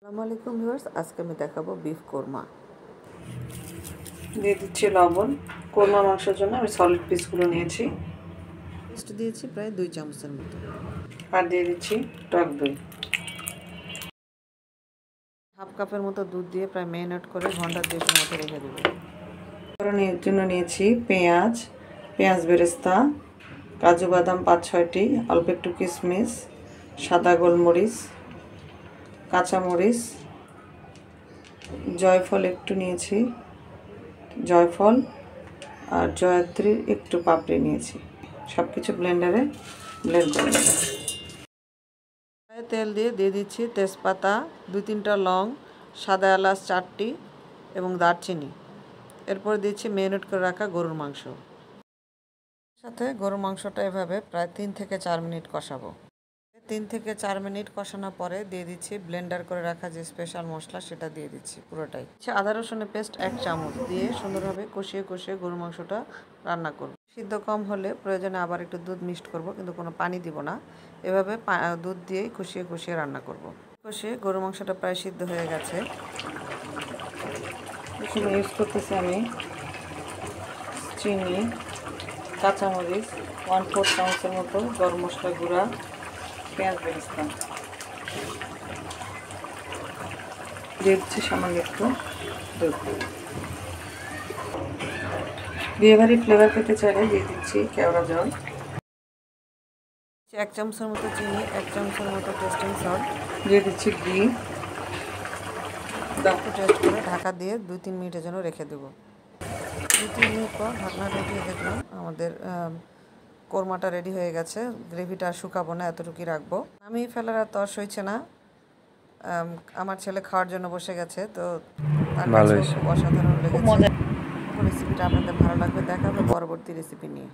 আসসালামু আলাইকুম ভিউয়ার্স, আজকে আমি দেখাবো বিফ কোরমা। দিয়ে দিচ্ছি লবণ। কোরমা মাংসের জন্য আমি সলিড পিসগুলো নিয়েছি। পেস্ট দিয়েছি প্রায় 2 চামচের মতো। আর দিয়ে দিচ্ছি টক দই। হাফ কাপের মতো দুধ দিয়ে প্রায় ম্যারিনেট করে ঘন্টা 2 মতো রেখে দেবো। ফোড়নের জন্য নিয়েছি পেঁয়াজ বেরেস্তা, কাজু বাদাম 5-6টি, অল্প একটু কিশমিশ, সাদা গোলমরিচ, কাঁচামরিচ, জয়ফল একটু নিয়েছি, জয়ফল আর জয়ত্রীর একটু পাপড়ি নিয়েছি। সব কিছু ব্লেন্ডারে ব্লেন্ড করে নেব। তেল দিয়ে দিচ্ছি তেজপাতা, 2-3টা লং, সাদা এলাচ 4টি এবং দারচিনি। এরপর দিচ্ছি ম্যারিনেট করে রাখা গরুর মাংস। সাথে গরুর মাংসটা এভাবে প্রায় 3 থেকে 4 মিনিট কষাবো। 3 থেকে 4 মিনিট কষানোর পরে দিয়ে দিচ্ছি ব্লেন্ডার করে রাখা যে স্পেশাল মশলা, সেটা দিয়ে দিচ্ছি পুরোটাই। আদা রসুনের পেস্ট 1 চামচ দিয়ে সুন্দরভাবে কষিয়ে গরুর মাংসটা রান্না করব। সিদ্ধ কম হলে প্রয়োজনে আবার একটু দুধ মিক্সড করব, কিন্তু কোনো পানি দিব না। এভাবে দুধ দিয়েই কষিয়ে রান্না করব। কষিয়ে গরুর মাংসটা প্রায় সিদ্ধ হয়ে গেছে। এখানে ইউজ করতেছি আমি চিনি, কাঁচামরিচ, 1/4 চামচের মতো গরম মশলা গুঁড়া, পেঁয়াজ বেরেস্তা দিয়ে দিচ্ছি সামান্য একটু দুধ। বিয়েবাড়ি ফ্লেভার পেতে চাইলে দিয়ে দিচ্ছি কেওড়া জল। 1 চামচের মতো চিনি, 1 চামচের মতো টেস্টিং সল্ট দিয়ে দিচ্ছি ঘি। টেস্ট করে ঢাকা দিয়ে 2-3 মিনিটের জন্য রেখে দেবো। 2-3 মিনিট পর ঢাকনাটা দিয়ে দেখলাম আমাদের কোরমাটা রেডি হয়ে গেছে। গ্রেভিটা আর শুকাবো না, এতটুকুই রাখবো। আমি ফেলার আর তর সইছে না। আমার ছেলে খাওয়ার জন্য বসে গেছে, তো তার কাছে খুব অসাধারণ লেগেছে। রেসিপিটা আপনাদের ভালো লাগবে। দেখা হবে পরবর্তী রেসিপি নিয়ে।